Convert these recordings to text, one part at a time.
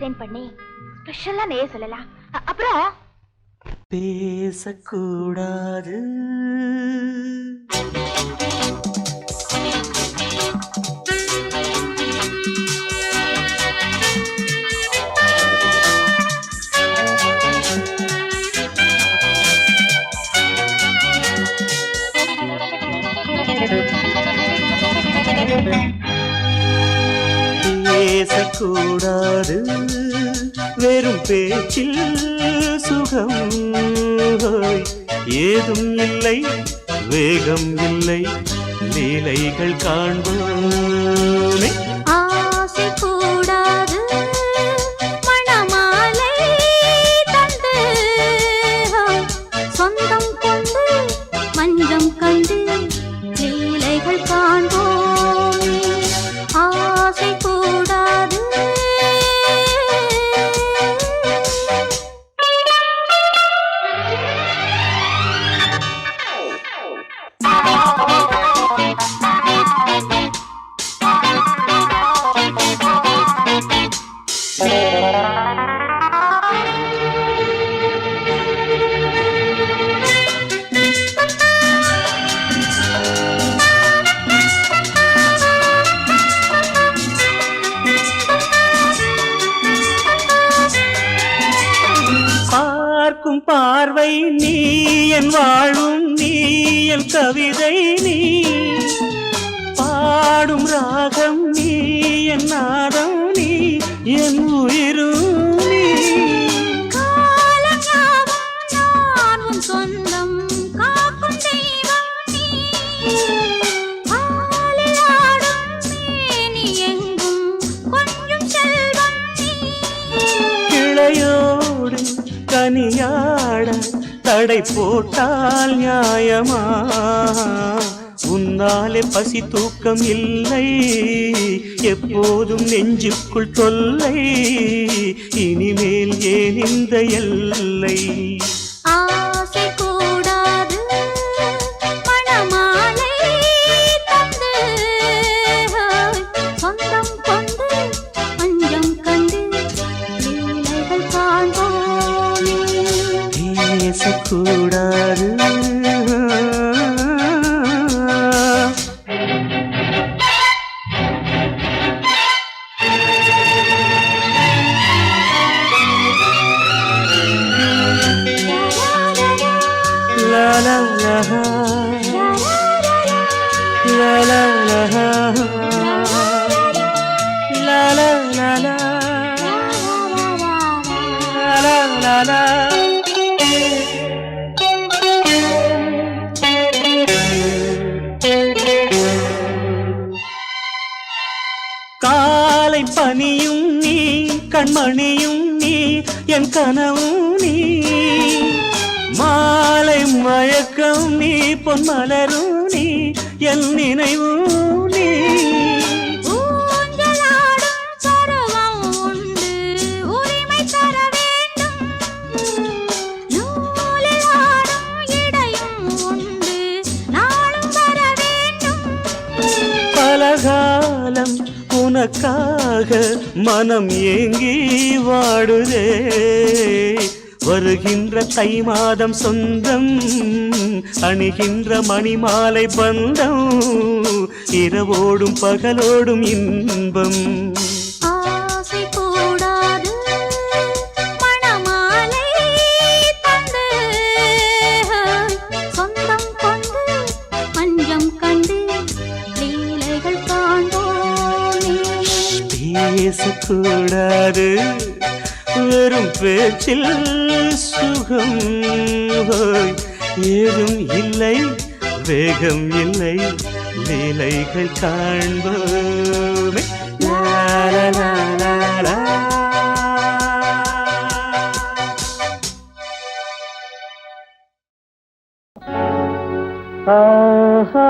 Design பண்ணி ஸ்பெஷலா நேய சொல்லலாம். அப்புறம் பேசக்கூடாது பேசக்கூடாது வெறும் பேச்சில் சுகம் ஏதும் இல்லை வேகம் இல்லை லீலைகள் காண்போமே ஆசை கூடாது மணமாலை தந்து சொந்தம் கொண்டு மஞ்சம் கண்டு லீலைகள் காண்போமே ஆசை கூடாது பார்க்கும் பார்வை நீ என் வாழும் நீ என் கவிதை நீ பாடும் ராகம் நீ என் நாதம் நீ என் உயிரும் நீ நான் உன் சொந்தம் காக்கும் தெய்வம் நீ ஆளில் ஆடும் மேனி எங்கும் கொஞ்சம் செல்வம் நீ கிளையோடு கனியாட தடை போட்டால் நியாயமா உன்னாலே பசி தூக்கம் இல்லை எப்போதும் நெஞ்சுக்குள் தொல்லை இனிமேல் ஏன் இந்த எல்லை ஆசை கூடாது மணமாலை தந்து சொந்தம் கொண்டு மஞ்சம் கண்டு லீலைகள் காண்போமே பேசக்கூடாது la la la la la la la la la la la la la காலை பனியும் நீ கண்மணியும் நீ என் கனவும் நீ மாலை மயக்கம் நீ பொன்மலரும் நீ என் நினைவும் நீ ஊஞ்சலாடும் பருவம் உண்டு உரிமை தர வேண்டும் நூலில் ஆடும் இடையும் உண்டு நாளும் வர வேண்டும் பலகாலம் உனக்காக மனம் ஏங்கி வாடுதே வருகின்ற தை மாதம் சொந்தம் அணிகின்ற மணிமாலை பந்தம் இரவோடும் பகலோடும் இன்பம் ஆசை கூடாது மணமாலை தந்து சொந்தம் கொண்டு மஞ்சம் கண்டு லீலைகள் காண்போமே பேசக்கூடாது வெறும் பேச்சில் சுகம் ஏதும் இல்லை வேகம் இல்லை லீலைகள் காண்போமே லா லா லா லா லா. ஆஹா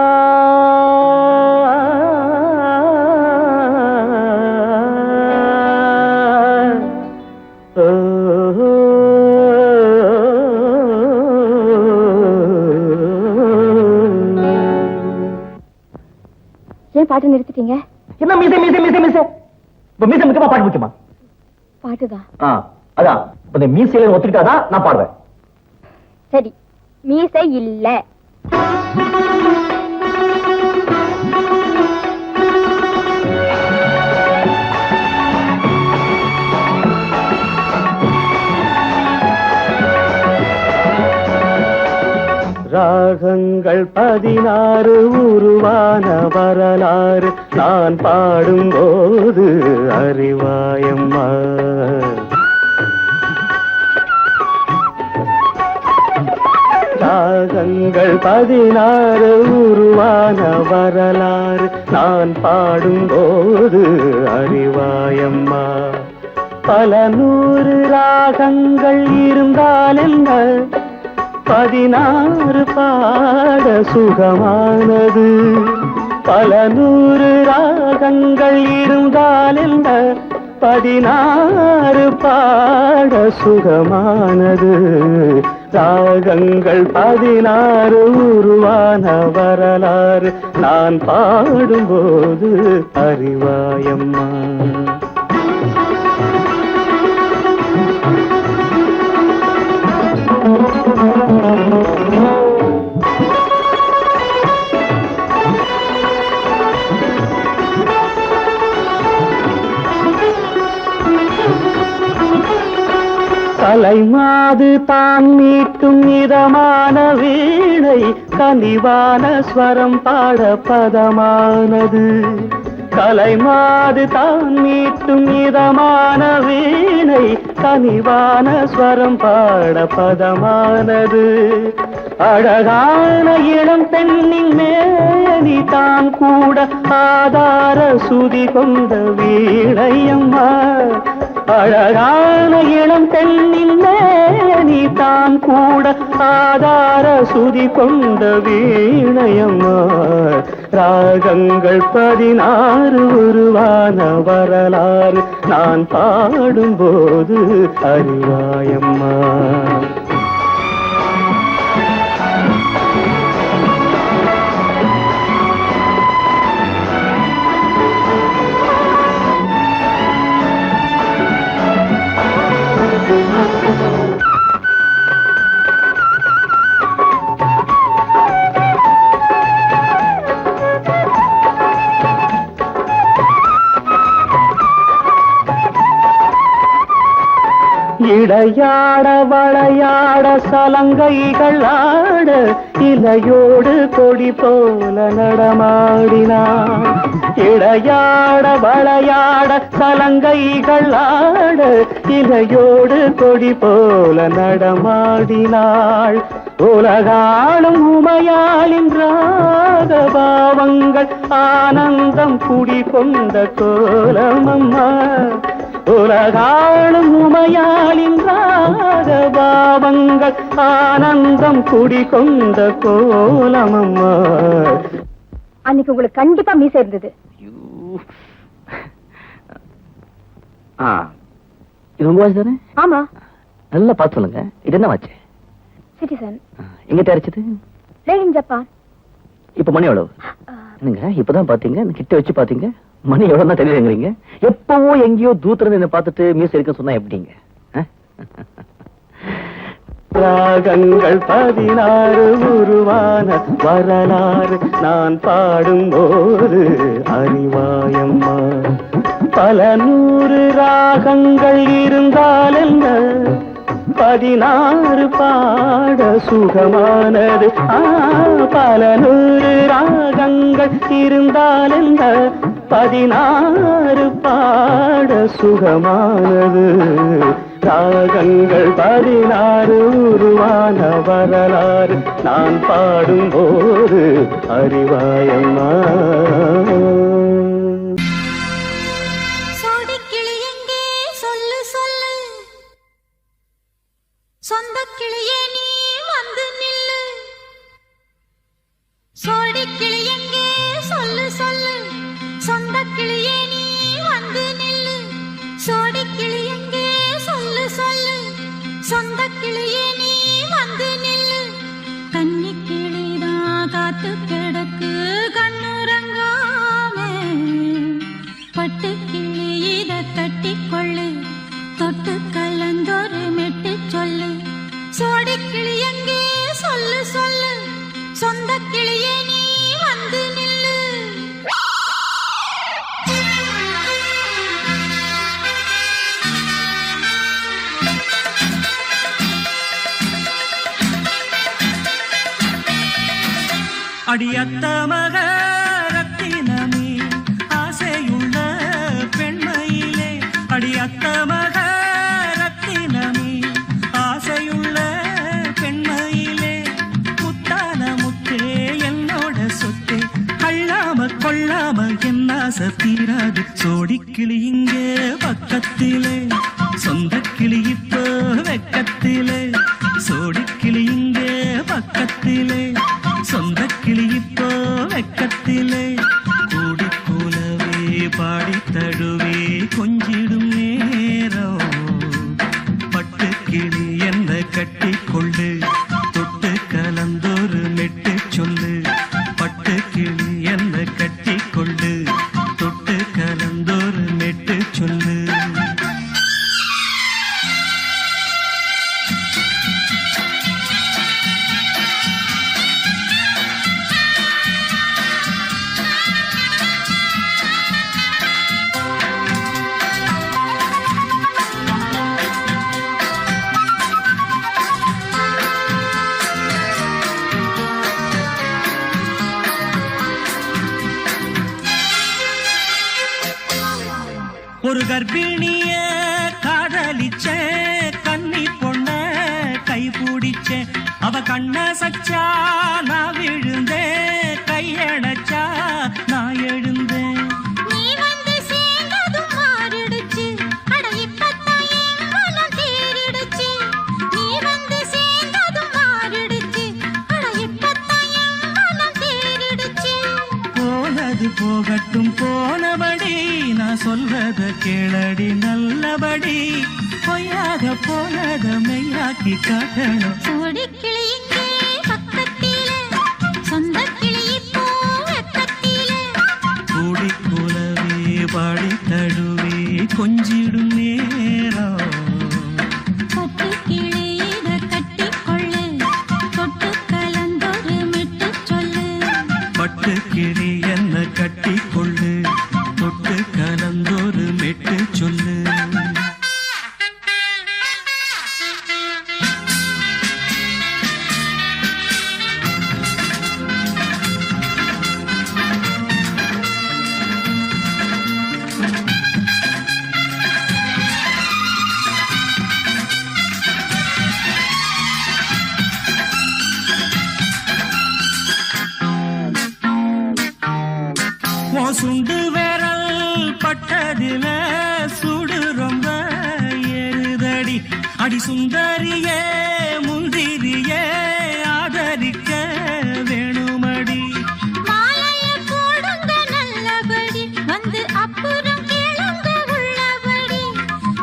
ஏன் பாட்டு நிறுத்திட்டீங்க? என்ன மீசை மீசை மீசை மீசை இப்ப மீசை முக்கியமா பாட்டு முக்கியமா? பாட்டுதான். அதான் கொஞ்சம் மீசையில ஒத்துக்கிட்டாதான் நான் பாடுவேன். சரி, மீசை இல்ல. ராகங்கள் 16 உருவான வரலாறு நான் பாடும்போது அறிவாயம்மா. ராகங்கள் 16 உருவான வரலாறு நான் பாடும்போது அறிவாயம்மா. பல 100 ராகங்கள் இருந்தால் என்ன, 16 பாட சுகமானது. பல 100 ராகங்கள் இருந்தால் என்ன, 16 பாட சுகமானது. ராகங்கள் 16 உருவான வரலாறு நான் பாடும்போது அறிவாயம்மா. கலைமாது தான் மீட்டும் இதமான வீணை, கனிவான ஸ்வரம் பாட பதமானது. கலைமாது தான் மீட்டும் இதமான வீணை, கனிவான ஸ்வரம் பாட பதமானது. அழகான இளம் பெண்ணின் மேனி தான் கூட ஆதார சுதி கொண்ட வீணையம்மா. அழகான இளம் பெண்ணின் மேனி தான் கூட ஆதார சுதி கொண்ட வீணையம்மா. ராகங்கள் 16 உருவான வரலாறு நான் பாடும்போது அறிவாயம்மா. இடையாட வளையாட சலங்கைகள் ஆட, இலையோடு கொடி போல நடமாடினான். இடையாட வளையாட சலங்கைகள் ஆட, இலையோடு கொடி போல நடமாடினாள். உலகாளும் உமையாளின் ராகபாவங்கள் ஆனந்தம் குடிகொண்ட கோலமம்மா. உலகாளும் உமையாளின் ராகபாவங்கள் ஆனந்தம் குடிகொண்ட கோலமம்மா. அன்னைக்கு உங்களுக்கு கண்டிப்பா மீசை இருந்தது. இது உங்க வாட்ச் தானே? ஆமா. நல்லா பார்த்து சொல்லுங்க, இது என்ன வாட்ச்? சிட்டிசன். எங்க தயாரிச்சது? Made in Japan. இப்ப மணி எவ்வளவு? என்னங்க இப்பதான் பாத்தீங்க, கிட்ட வச்சு பாத்தீங்க, மணி எவ்வளவு தான் தெரியுதுங்கிறீங்க. எப்பவோ எங்கேயோ தூத்துல என்ன பார்த்துட்டு மியூஸ் இருக்க சொன்னா எப்படிங்க? ராகங்கள் 16 உருவான வரலாறு நான் பாடும்போது அறிவாயம்மா. பல 100 ராகங்கள் இருந்தால் என்ன, 16 பாட சுகமானது. பல 100 ராகங்கள் இருந்தால் என்ன, 16 பாட சுகமானது. ராகங்கள் 16 உருவான வரலாறு நான் பாடும்போது அறிவாயம்மா. சோடிக்கிளி எங்கே சொல்லு சொல்லு, சொந்த கிளியே நீ வந்து நில்லு. சோடிக்கிளி எங்கே சொல்லு சொல்லு, சொந்த கிளியே நீ வந்து நில்லு. சோடிக்கிளி எங்கே சொல்லு சொல்லு, சொந்த கிளியே நீ வந்து நில்லு. கன்னி கிளிதான் காத்து கிடக்கு கண்ணுறங்காது. அடியத்த மக ரத்தினமே ஆசையுள்ள பெண்மையிலே அடியத்த மக ரத்தினமே ஆசையுள்ள பெண்மையிலே முத்தான முத்தே என்னோட சொத்தே அள்ளாம கொள்ளாம என்ன தீராது சோடிக்கிளி இங்கே பக்கத்திலே சொந்த கிளி இப்போ வெக்கத்திலே சோடிக்கிளி இங்கே பக்கத்திலே சொந்த கிளி இப்போ வெக்கத்திலே கூடி போலவே பாடி தழுவே கொஞ்சிடும் நேரம் பட்டு கிளி என்ன கட்டி கொண்டு தொட்டு கலந்தொரு மெட்டு சொல்லு பட்டு கிளி என்ன கட்டி கொண்டு தொட்டு கலந்தொரு மெட்டு சொல்லு ஒரு கர்ப்பிணிய காதலிச்ச கண்ணி பொண்ண கை பிடிச்ச அவ கண்ண சச்சா நான் விழுந்தேன் கையடைச்சா நான் எழுந்தேன் நீ வந்து சேர்ந்ததும் மாறிடுச்சு அட இப்பத்தான் என் மனம் தேறிடுச்சு நீ வந்து சேர்ந்ததும் மாறிடுச்சு அட இப்பத்தான் என் மனம் தேறிடுச்சு போனது போகட்டும் போனபடி நான் சொல்றத கேளடி நல்லபடி பொய்யாக போனத மெய்யாக்கி காட்டணும் சோடிக்கிளி இங்கே பக்கத்திலே சொந்த கிளி இப்போ வெக்கத்திலே கூடி போலவே பாடி தழுவே கொஞ்சிடும் நேரம் பட்டு கிளி இத கட்டிக்கொள்ளு தொட்டு கலந்தொரு மெட்டு சொல்லு பட்டு கிளி என்ன கட்டி கொள்ளு தொட்டு கலந்தொரு மெட்டு சொல்லு சுண்டு விரல் பட்டதில சுடு ரொம்ப ஏறுதடி அடி சுந்தரியே முந்திரியே ஆதரிக்க வேணுமடி மாலைய போடுங்க நல்லபடி வந்து அப்புறம் கேளுங்க உள்ளபடி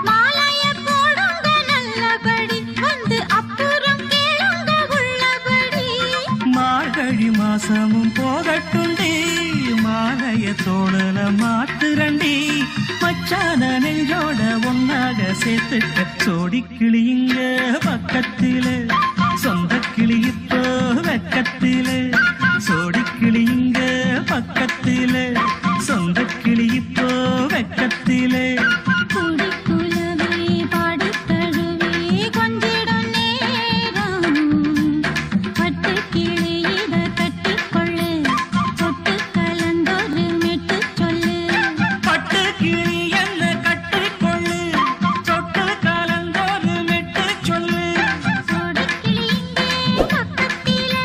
மாலைய போடுங்க நல்லபடி வந்து அப்புறம் கேளுங்க உள்ளபடி மார்கழி மாசமும் போகட்டுண்டி மாலைய தோழல மாத்துரண்டி மச்சான நெஞ்சோட ஒன்னாக சேர்த்துக்க சோடிக்கிளி இங்க பக்கத்திலே சொந்த கிளி இப்போ வெக்கத்திலே சோடிக்கிளி இங்க பக்கத்திலே சொந்த கிளி இப்போ வெக்கத்திலே குடிக்குலவே பாடித் தழுவே கொஞ்சிடும் நேரம் பட்டு கிளி இத கட்டிக்கொள்ளு தொட்டு கலந்தொரு மெட்டு சொல்லு பட்டு கிளி என்ன கட்டிக்கொள்ளு தொட்டு கலந்தொரு மெட்டு சொல்லு சோடிக்கிளி இங்கே பக்கத்திலே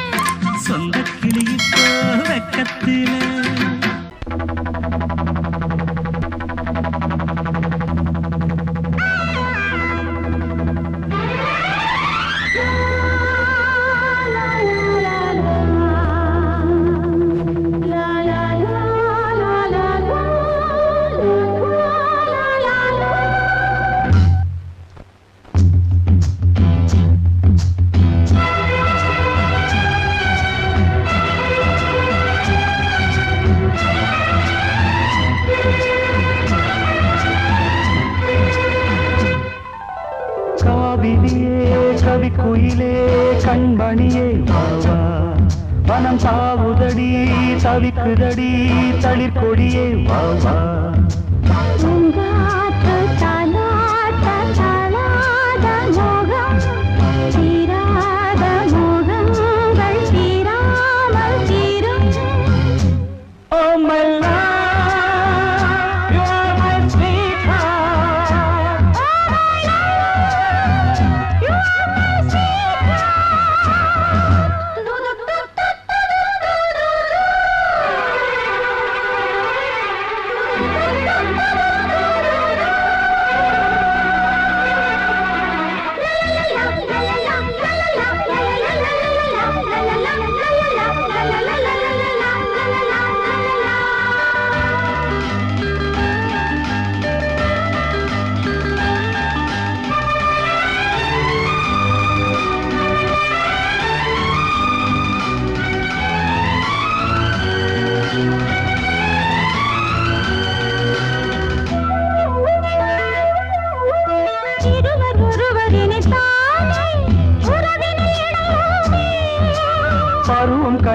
சொந்த கிளி இப்போ வெக்கத்திலே காவிரியே கவி குயிலே கண்மணியே வாவா வனம் தாவுதடி தவிக்குதடி தளிர் கொடியே வாவா பூங்காற்று தாலாட்ட தாளாத மோகம் தீராத மோகங்கள் தீராமல் தீரும்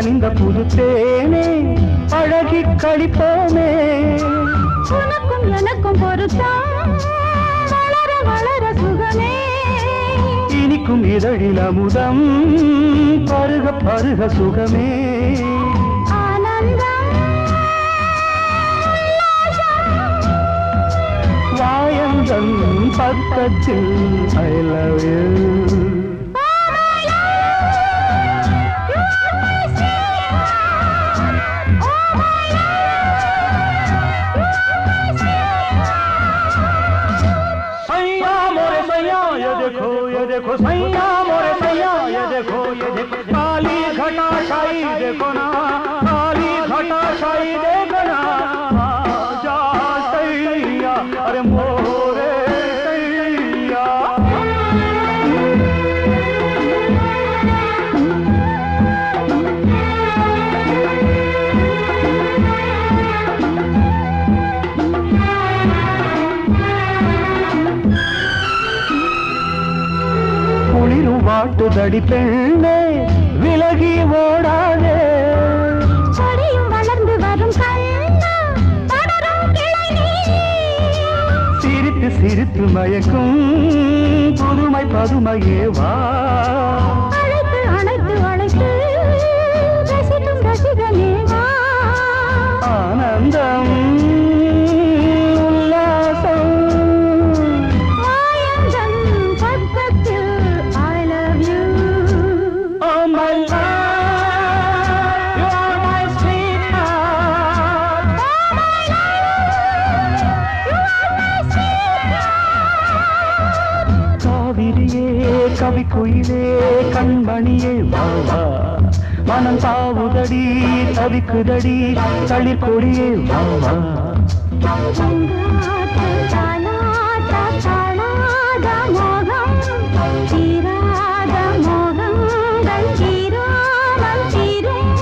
கனிந்த புது தேனே அழகி கழிப்போமே. உனக்கும் எனக்கும் பொருத்தம் வளர வளர சுகமே. இனிக்கும் இதழில் அமுதம் பருக பருக சுகமே. ஆனந்தம் வாயந்தன் பக்கத்தில் I love you. देखो सैया मोरे सैया ये देखो काली घटा शाही देखो ना, काली घटा शाही देखो ना, जा सैया अरे मोरे सैया. வாட்டுதடி பெண்ணே விலகி ஓடாதே. கொடியும் வளர்ந்து வரும் கண்ணா படரும் கிளை நீ. சிரித்து சிரித்து மயக்கும் புதுமை பதுமையே வா. அழைத்து அழைத்து அழைத்து ரசிக்கும் ரசிகனே வா. ஆனந்தம் உல்லாசம் வாயந்தன் பக்கத்தில் I love you. Oh my love, you are my sweetheart. Oh my love, you are my sweetheart. காவிரியே கவி குயிலே கண்மணியே வா வா. மனம் தாவுதடி தவிக்குதடி தளிர் கொடியே வா வா. தாலாட்ட தாளாத மோகம் தீராத மோகங்கள் தீராமல் தீரும்.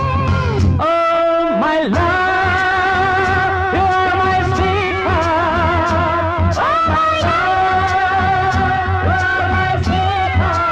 Oh my love, you are my sweetheart. Oh my love, you are my sweetheart.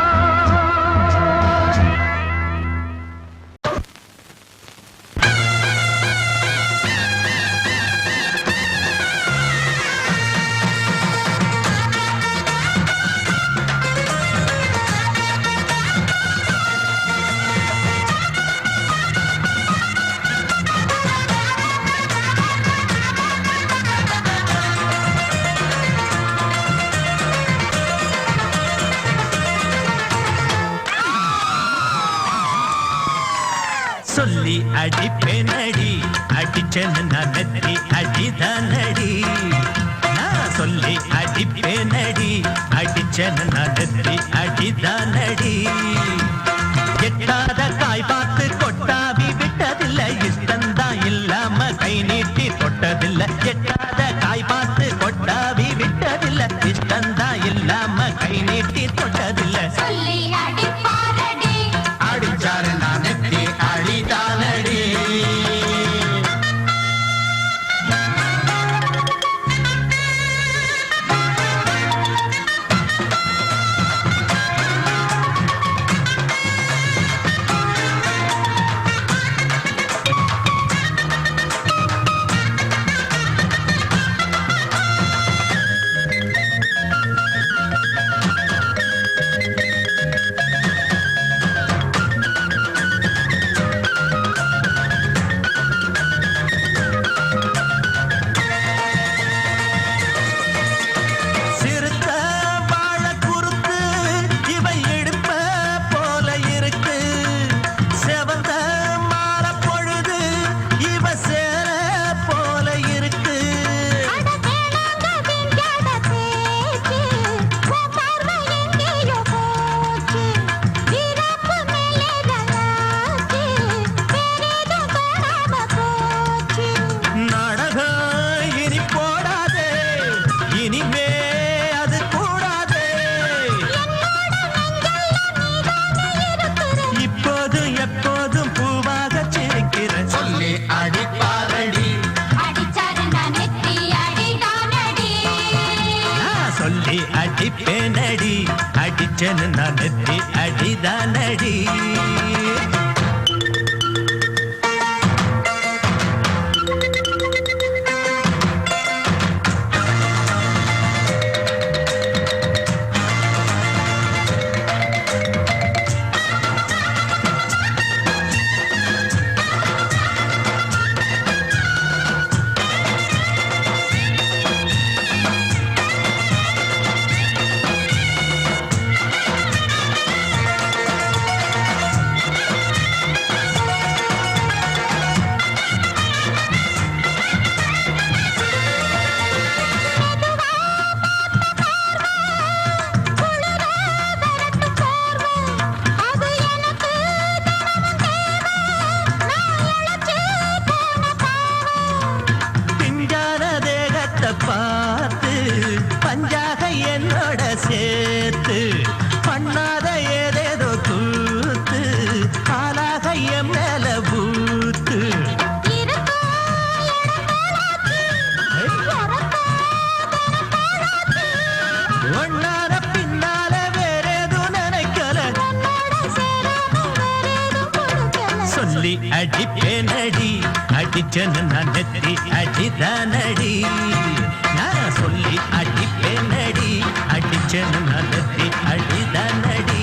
சொல்லி அடிப்பேனடி அடிச்சேன்னு நான் நெத்தி அடிதானடி. நான் சொல்லி அடிப்பேனடி அடிச்சேன்னு நான் நெத்தி அடிதானடி. எட்டாத காய் பார்த்து கொட்டாவி விட்டதில்லை, இஷ்டந்தான் இல்லாம கை நீட்டி தொட்டதில்லை. எட்டாத காய் பார்த்து கொட்டாவி விட்டதில்லை, இஷ்டந்தான் இல்லாம கை நீட்டி தொட்டதில்லை. சொல்லி அடிப்பாரடி அடிச்சாரு நான் நெத்தி அடிதானடி. அடிப்பேனடி அடிச்சேன்னு நான் நெத்தி அடிதானடி. அடிச்சனு நான் நெத்தி அடிதானடி நான் சொல்லி அடிப்பேனடி அடிச்சனு நான் நெத்தி அடிதானடி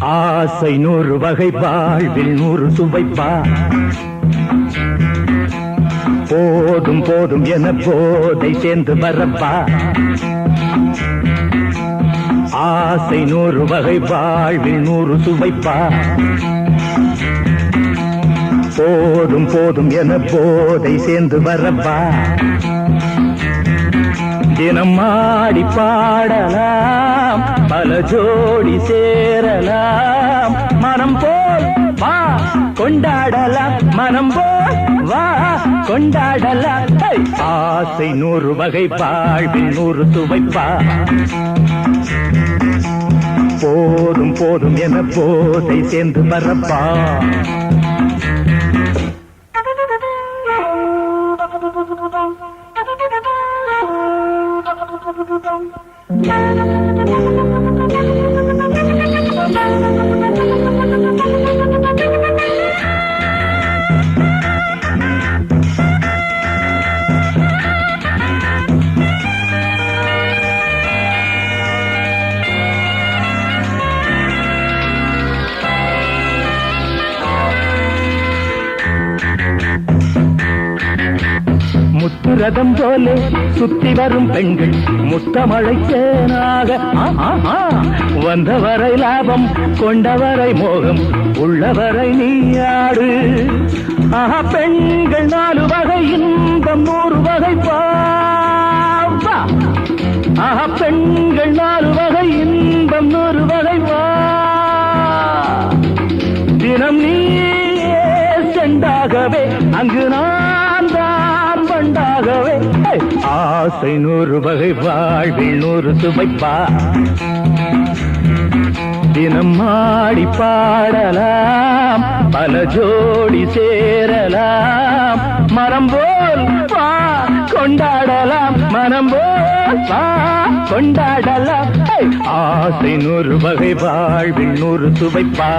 ஆசை 100 வகை வாழ்வில் 100 சுவைப்பா போதும் போதும் என போதை சேர்ந்து வரப்பா ஆசை 100 வகை வாழ்வில் 100 சுவைப்பா போதும் போதும் என போதை சேர்ந்து வரப்பா தினம் ஆடி பாடலாம் பல ஜோடி சேரலாம் மனம் போல் வா கொண்டாடலாம் மனம் போல் வா கொண்டாடலாம் ஆசை 100 வகை வாழ்வில் 100 சுவைப்பா போதும் போதும் என போதை சேர்ந்து வரப்பா முத்துரதம் போலே சுத்தி வரும் பெண்கள் முத்தமழை தேனாக வந்தவரை லாபம் கொண்டவரை மோகம் உள்ளவரை நீயாடு பெண்கள் 4 வகை இன்பம் 100 வகை பாவா பெண்கள் 4 வகை இன்பம் 100 வகை வா தினம் நீயே செண்டாகவே அங்கு நான் தான் வண்டாகவே ஆசை 100 வகை வாழ்வில் 100 சுவைப்பா தினம் ஆடி பாடலாம் பல ஜோடி சேரலாம் மனம் போல் வா கொண்டாடலாம் மனம் போல் வா கொண்டாடலாம் ஆசை 100 வகை வாழ்வில் 100 சுவைப்பா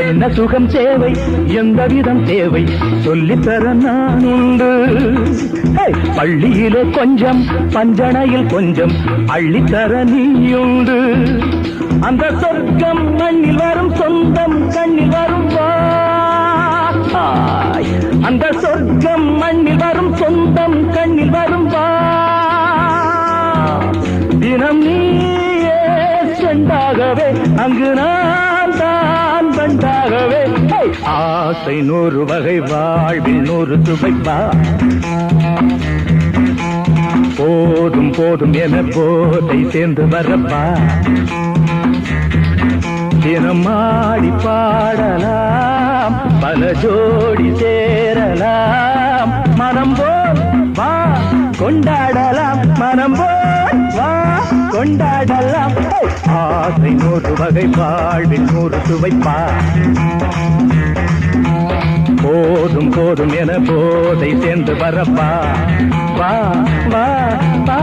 என்ன சுகம் தேவை எந்த விதம் தேவை சொல்லித்தர நான் உண்டு பள்ளியிலே கொஞ்சம் பஞ்சனையில் கொஞ்சம் அள்ளித்தர நீயுண்டு அந்த சொர்க்கம் மண்ணில் வரும் சொந்தம் கண்ணில் வரும் அந்த சொர்க்கம் மண்ணில் வரும் சொந்தம் கண்ணில் வரும் தினம் நீயே செண்டாகவே அங்கு நான் தான் வண்டாகவே ஆசை 100 வகை வாழ்வில் 100 சுவைப்பா போதும் போதும் என போதை சேர்ந்து வரப்பா தினம் ஆடி பாடலாம் பல ஜோடி சேரலாம் மனம் போல் வா கொண்டாடலாம் மனம் போல் வா கொண்டாடலாம் ஆசை 100 வகை வாழ்வில் 100 சுவைப்பா போதும் போதும் என போதை சேர்ந்து வரப்பா வா வா வா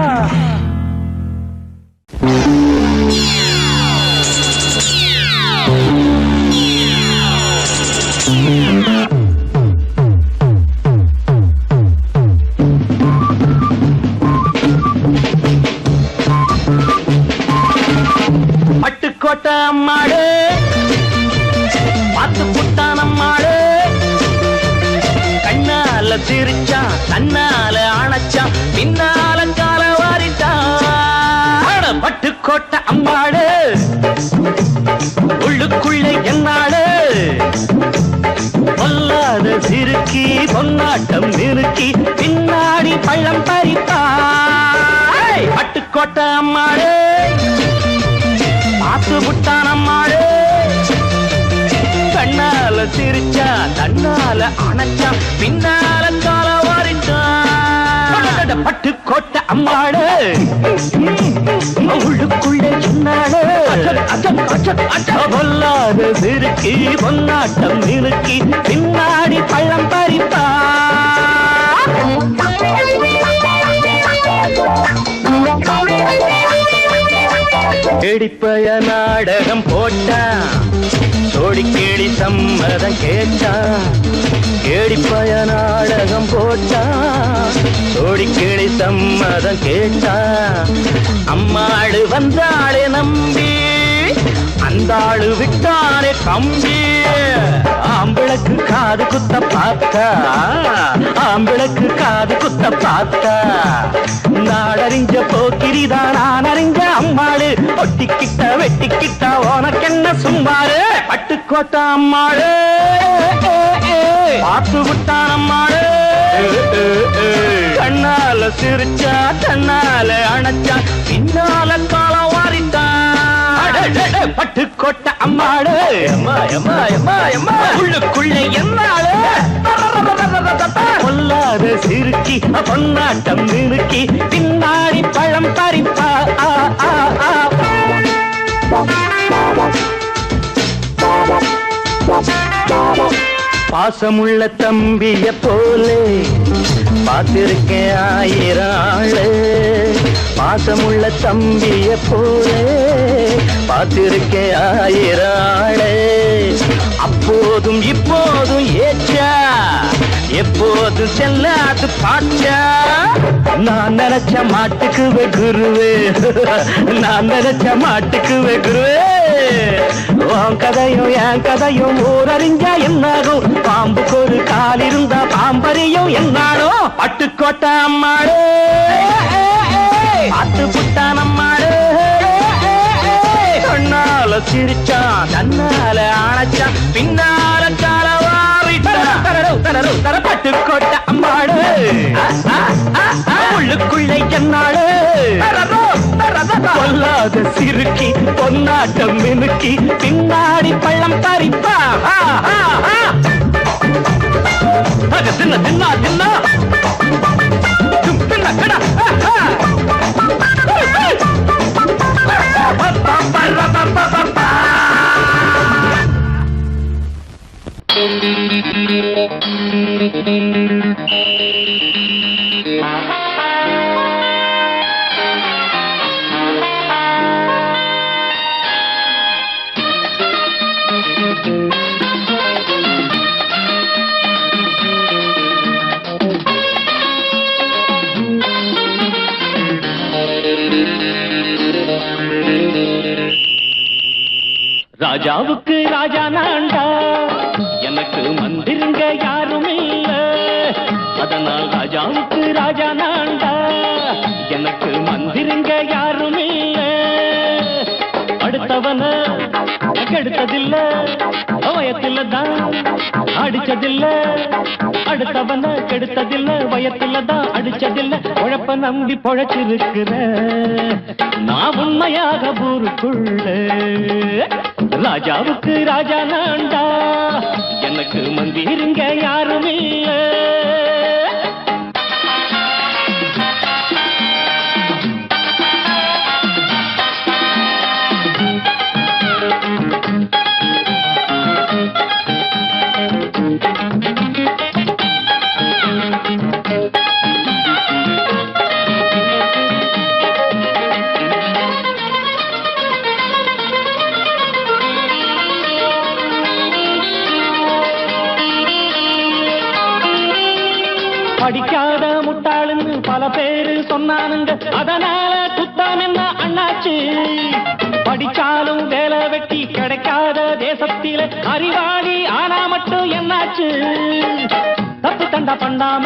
தன்னால அணைச்சான் பின்னால கால வாரிட்டான் பட்டுக்கோட்டை அம்மாடு உள்ளுக்குள்ளே என்னாடு பொல்லாத சிறுக்கி பொன்னாட்டம் நிறுக்கி பின்னாடி பள்ளம் பறித்தாய் பட்டுக்கோட்டை அம்மாடு பார்த்து விட்டான் அம்மாடு கண்ணால சிரிச்சா தன்னால அணைச்சா பின்னால கால வாரிட்டான் பட்டுக்கோட்டை அம்மாடு உள்ளுக்குள்ளே சொன்னாடு பொல்லாத சிறுக்கி பொன்னாட்டம் நிறுக்கி பின்னாடி பள்ளம் பறிப்பா கேடிப்பய நாடகம் போட்டான் சோடி கேடி சம்மதம் கேட்டான் கேடிப்பய நாடகம் போட்டான் சோடி கேடி சம்மதம் கேட்டான் அம்மாடு வந்தாளே நம்பி அந்த ஆளு விட்டானே கம்பி ஆம்பிளக்கு காது குத்த பார்த்தா ஆம்பிளக்கு காது குத்த பார்த்தா நாடறிஞ்ச போக்கிரிதான் நான் அறிஞ்ச அம்மாளு ஒட்டிக்கிட்ட வெட்டிக்கிட்ட உனக்கென்ன சும்மாரு பட்டுக்கோட்டை அம்மாளு பார்த்து விட்டான் அம்மாளு கண்ணால சிரிச்சா தன்னால அணைச்சா பின்னால காலம் வாரிட்டான் பட்டுக்கோட்டை அம்மாடு உள்ளுக்குள்ளே என்னாடு பொல்லாத சிறுக்கி பொன்னாட்டம் நிறுக்கி பின்னாடி பழம் பறிப்பா பாசமுள்ள தம்பிய போலே பார்த்திருக்கேன் ஆயிரம் ஆளு பாசமுள்ள தம்பிய போலே பார்த்திருக்கேன் ஆயிரம் ஆளு அப்போதும் இப்போதும் ஏச்சா எப்போதும் செல்லாது பாட்டா நான் நினைச்ச மாட்டுக்கு வெகுருவே நான் நினைச்ச மாட்டுக்கு வெகுருவே உன் கதையும் என் கதையும் ஊரறிஞ்சா என்னாகும் பாம்புக்கு ஒரு கால் இருந்தா பாம்பறியும் என்னாடோ பட்டுக்கோட்டை அம்மாடு பாட்டு புட்டான் அம்மாடு கண்ணால சிரிச்சான் தன்னால அணைச்சான் பின்னால கால வாரிட்டான் பட்டுக்கோட்டை அம்மாடு உள்ளுக்குள்ளே என்னாடு பொல்லாத சிறுக்கி பொன்னாட்டம் மினுக்கி பின்னாடி பள்ளம் பறிப்பா தின்ன தின்னா தின்னா தின்ன கடா ராஜாவுக்கு ராஜா நான்டா எனக்கு மந்திருங்க யாரும் இல்ல அதனால் ராஜாவுக்கு ராஜா நான்டா எனக்கு மந்திருங்க யாரும் இல்ல அடுத்தவன கெடுத்ததில்ல வயத்தில தான் அடிச்சதில்ல அடுத்தவன கெடுத்ததில்ல வயத்தில தான் அடிச்சதில்ல உழப்ப நம்பி பொழைச்சிருக்கிற நான் உண்மையாக ஊருக்குள்ள ராஜாவுக்கு ராஜா நான்டா எனக்கு மந்திருங்க யாரும் இல்ல படிக்காத முட்டாளுன்னு பல பேரு சொன்னானுங்க அதனால குத்தம் என்ன அண்ணாச்சு படிச்சாலும் வேலை வெட்டி கிடைக்காத தேசத்தில அறிவாளி ஆனா மட்டும் என்னாச்சு தப்பு தண்டா பண்ணாம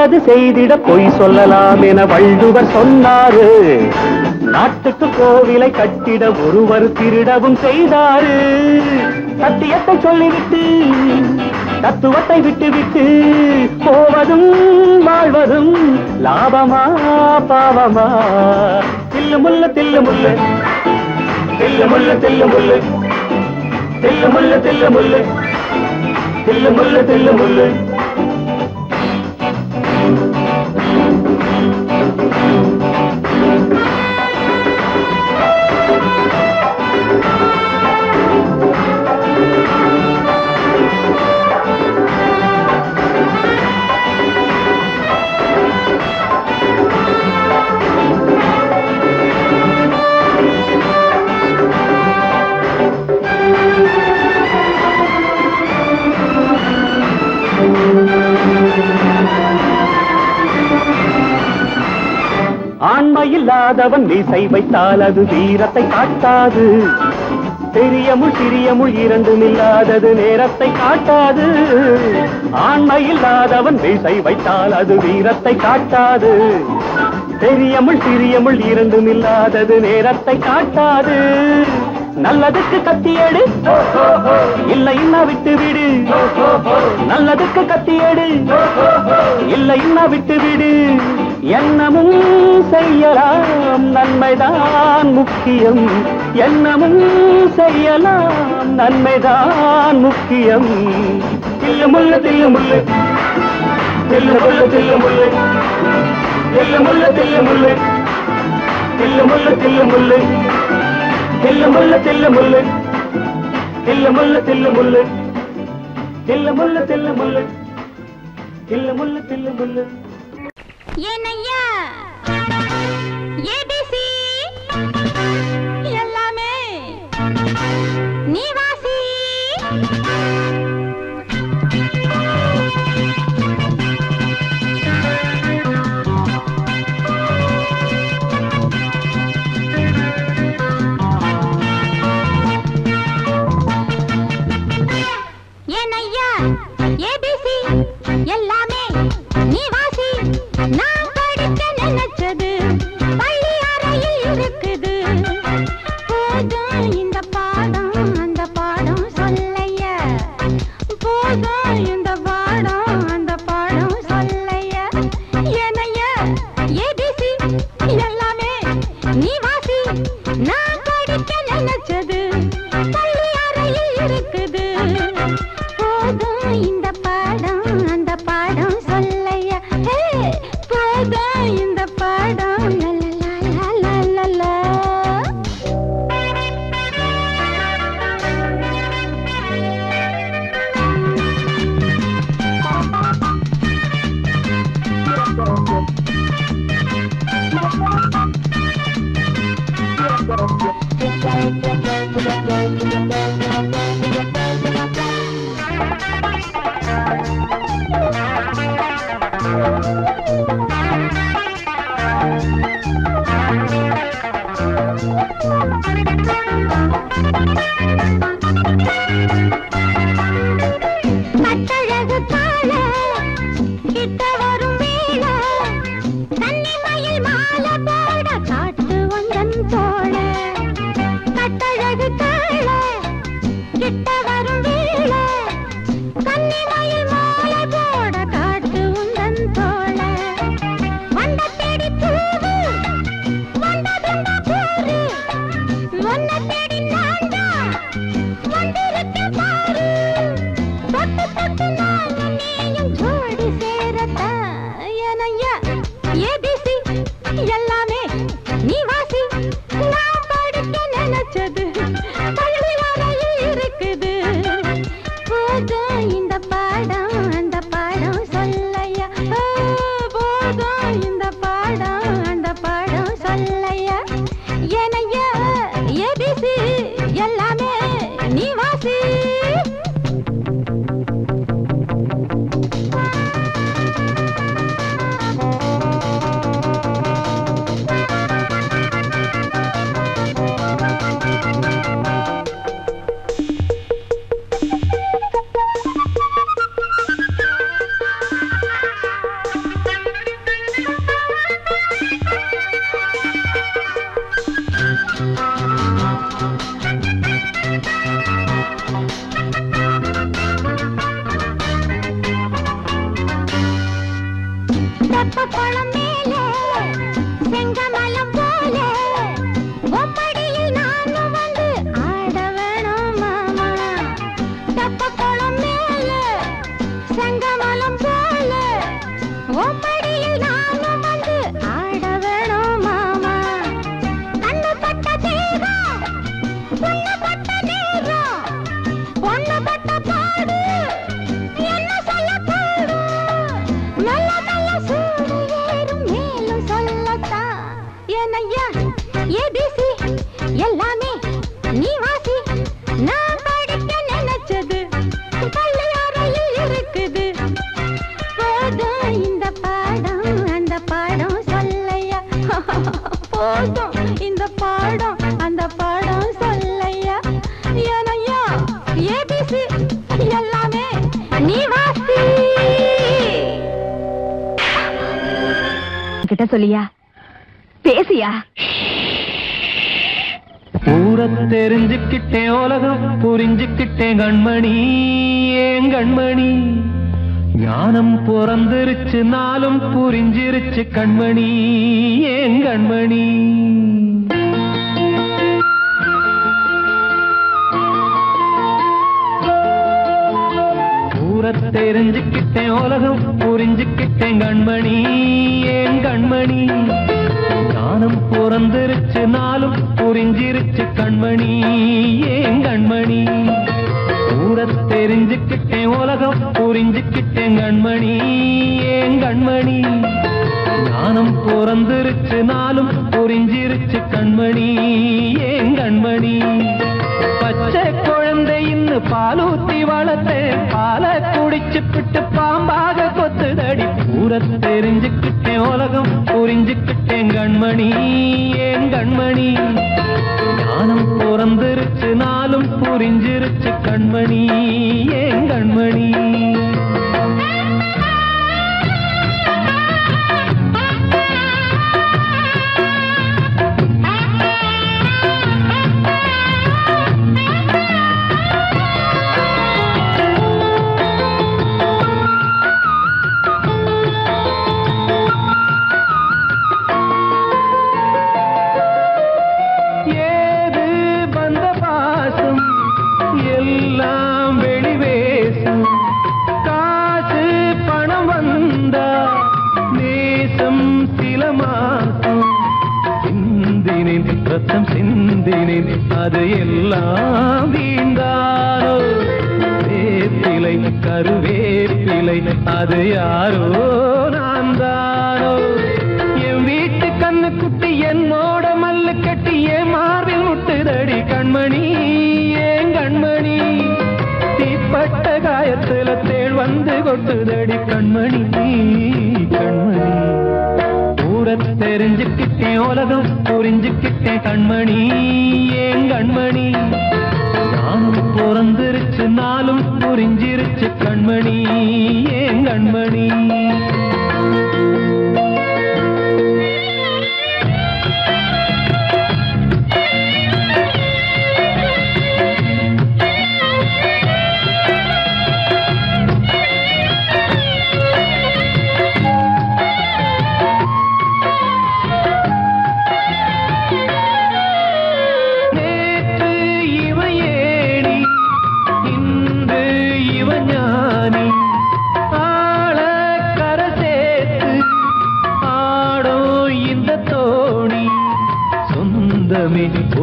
நல்லது செய்திட பொய் சொல்லலாம் என வள்ளுவர் சொன்னாரு. நாட்டுக்கு கோவிலை கட்டிட ஒருவர் திருடவும் செய்தாரு. சத்தியத்தை சொல்லிவிட்டு தத்துவத்தை விட்டுவிட்டு போவதும் வாழ்வதும் லாபமா பாவமா? தில்லு முள்ளு தில்லு முள்ளு தில்லு முள்ளு தில்லு முள்ளு தில்லு முள்ளு தில்லு முள்ளு தில்லு முள்ளு தில்லு முள்ளு. ஆண்மையில்லாதவன் மீசை வைத்தால் அது வீரத்தை காட்டாது. பெரிய முள் சிறிய முள் இரண்டும் இல்லாதது நேரத்தை காட்டாது. ஆண்மையில்லாதவன் மீசை வைத்தால் அது வீரத்தை காட்டாது. பெரிய முள் சிறிய முள் இரண்டும் இல்லாதது நேரத்தை காட்டாது. நல்லதுக்கு கத்தியேடு இல்லைன்னா விட்டு விடு. நல்லதுக்கு கத்தியேடு இல்லைன்னா விட்டு விடு. எண்ணமும் செய்யலாம் நன்மைதான் முக்கியம். எண்ணமும் செய்யலாம் நன்மைதான் முக்கியம். தில்லு முள்ளு தில்லு முள்ளு தில்லு முள்ளு தில்லு முள்ளு தில்லு முள்ளு தில்லு முள்ளு தில்லு முள்ளு தில்லு முள்ளு தில்லு முள்ளு தில்லு முள்ளு தில்லு முள்ளு தில்லு முள்ளு தில்லு முள்ளு தில்லு முள்ளு தில்லு முள்ளு தில்லு முள்ளு. ஏனையா ஏபிசி எல்லாமே நீ வாசி. ஏனையா ஏபிசி எல்லாமே நீ வாசி. நான் படிக்க நினைச்சது பள்ளி அறையில் இருக்குது. போதும் இந்த பாடம் அந்த பாடம் சொல்லையா. போதும் இந்த பாடம் அந்த பாடம் சொல்லையா. ஏனையா ஏபிசி எல்லாமே நீ வாசி. நான் படிக்க நினைச்சது பள்ளி அறையில் இருக்குது. போதும் இந்த பாடம் அந்த பாடம் சொல்லையா. போதும் இந்த பாடம் லலலலலலலா. கட்டழகு கால கிட்ட வரும் வேளை கன்னிமயில் மாலை போட காட்டு வந்தன் தோழ. கட்டழகு கால கிட்ட வரும் வேளை கன்னிமயில் மாலை போட காட்டு வந்தன் தோழ. வண்ட தேடி பூவு வந்ததுண்டா போரு. ஒன்ன தேடி நான்டா வந்திருக்கேன் பாரு. தொட்டு தொட்டு நானும் நீயும் ஜோடி சேரத்தான். ஏனையா ஏபிசி எல்லாமே நீ வாசி. நான் படிக்க நினைச்சது பள்ளி அறையில் இருக்குது. போதும் இந்த பாடம் அந்த பாடம் சொல்லையா. போதும் இந்த பாடம் அந்த பாடம் சொல்லையா. ஏனையா ஏபிசி எல்லாமே நீ வாசி. தெப்ப குளம் மேலே செங்கமலம் போல ஒப்படியில் நானும் வந்து ஆட வேணும் மாமா. தெப்ப குளம் மேலே செங்கமலம் போல ஒப்படியில் நானும் வந்து ஆட வேணும் மாமா. கண்ணு பட்ட தேகம் பொண்ணு பட்ட நேரம் பொண்ணு பட்ட பாடு என்ன சொல்ல பாடு நல்ல நல்ல சூடு ஏறும் மேலும் சொல்லத்தான் ஏனையா ஏபிசி எல்லாமே நீ வாசி நான் படிக்க நினைச்சது பள்ளியறையில் இருக்குது போதும் இந்த பாடம் அந்த பாடம் சொல்லையா போதும் இந்த பாடம் அந்த பாடம் சொல்லையா ஏனையா ஏபிசி எல்லாமே நீ வாசி கிட்ட சொல்லியா பேசியா ஊரை தெரிஞ்சுக்கிட்டேன் உலகம் புரிஞ்சுக்கிட்டேன் கண்மணி ஏன் கண்மணி ஞானம் பிறந்திருச்சு நாளும் புரிஞ்சிருச்சு கண்மணி ஏன் கண்மணி ஊரை தெரிஞ்சுக்கிட்டேன் உலகம் புரிஞ்சுக்கிட்டேன் கண்மணி ஏன் கண்மணி ஞானம் பிறந்திருச்சு நாளும் புரிஞ்சிருச்சு கண்மணி ஏன் கண்மணி ஊரை தெரிஞ்சுக்கிட்டேன் உலகம் புரிஞ்சுக்கிட்டேன் கண்மணி ஏன் கண்மணி ஞானம் பிறந்திருச்சு நாளும் புரிஞ்சிருச்சு கண்மணி ஏன் கண்மணி பச்சை குழந்தை இன்னும் பாலூத்தி வளர்த்தேன் பாலை குடிச்சுப்பிட்டு பாம்பாக கொத்துதடி ஊரை தெரிஞ்சுக்கிட்டேன் உலகம் புரிஞ்சுக்கிட்டேன் கண்மணி ஏன் கண்மணி ஞானம் பிறந்திருச்சு நாளும் புரிஞ்சிருச்சு கண்மணி ஏன் கண்மணி ரத்தம் சிந்தினேன் அது எல்லாம் வீண்டாரோ வேப்பிலை கருவேப்பிலை அது யாரோ நான் தானோ என் வீட்டு கண்ணு குட்டி என்னோட மல்லு கட்டி என் மார்பில் முட்டுதடி கண்மணி ஏன் கண்மணி தீப்பட்ட காயத்துல தேள் வந்து கொட்டுதடி கண்மணி கண்மணி தெரிஞ்சுக்கிட்டேன் உலகம் புரிஞ்சுக்கிட்டேன் கண்மணி ஏன் கண்மணி நானும் பிறந்திருச்சு நாளும் புரிஞ்சிருச்சு கண்மணி ஏன் கண்மணி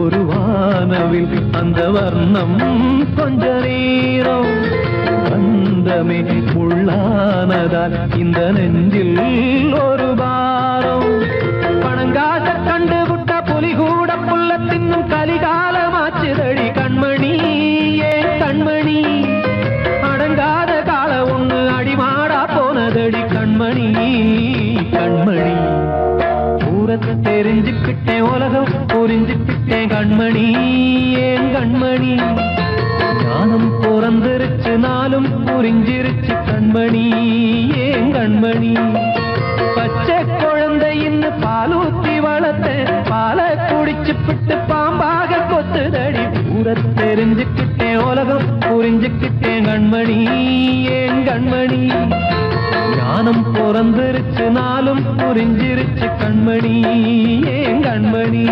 ஒரு வானவில் அந்த வர்ணம் கொஞ்ச நேரம் வந்தமே உள்ளானதால் இந்த நெஞ்சில் ஒரு பாரம் பணங்காச கண்டு விட்ட புலி கூட புல்ல தின்னும் கலிகாலமாச்சுதடி கண்மணி ஏன் கண்மணி அடங்காத கால ஒண்ணு அடிமாடா போனதடி கண்மணி கண்மணி தெரிஞ்சுக்கிட்டேன் உலகம் புரிஞ்சுக்கிட்டேன் கண்மணி ஏன் கண்மணி ஞானம் பிறந்திருச்சு நாளும் புரிஞ்சிருச்சு கண்மணி ஏன் கண்மணி பச்சை குழந்தை இன்னும் பாலூத்தி வளர்த்தேன் பாலை குடிச்சுப்பிட்டு பாம்பாக கொத்துதடி ஊரை தெரிஞ்சுக்கிட்டேன் உலகம் புரிஞ்சுக்கிட்டேன் கண்மணி ஏன் கண்மணி மானம் பிறந்திருச்சு நாளும் புரிஞ்சிருச்சு கண்மணி ஏன் கண்மணி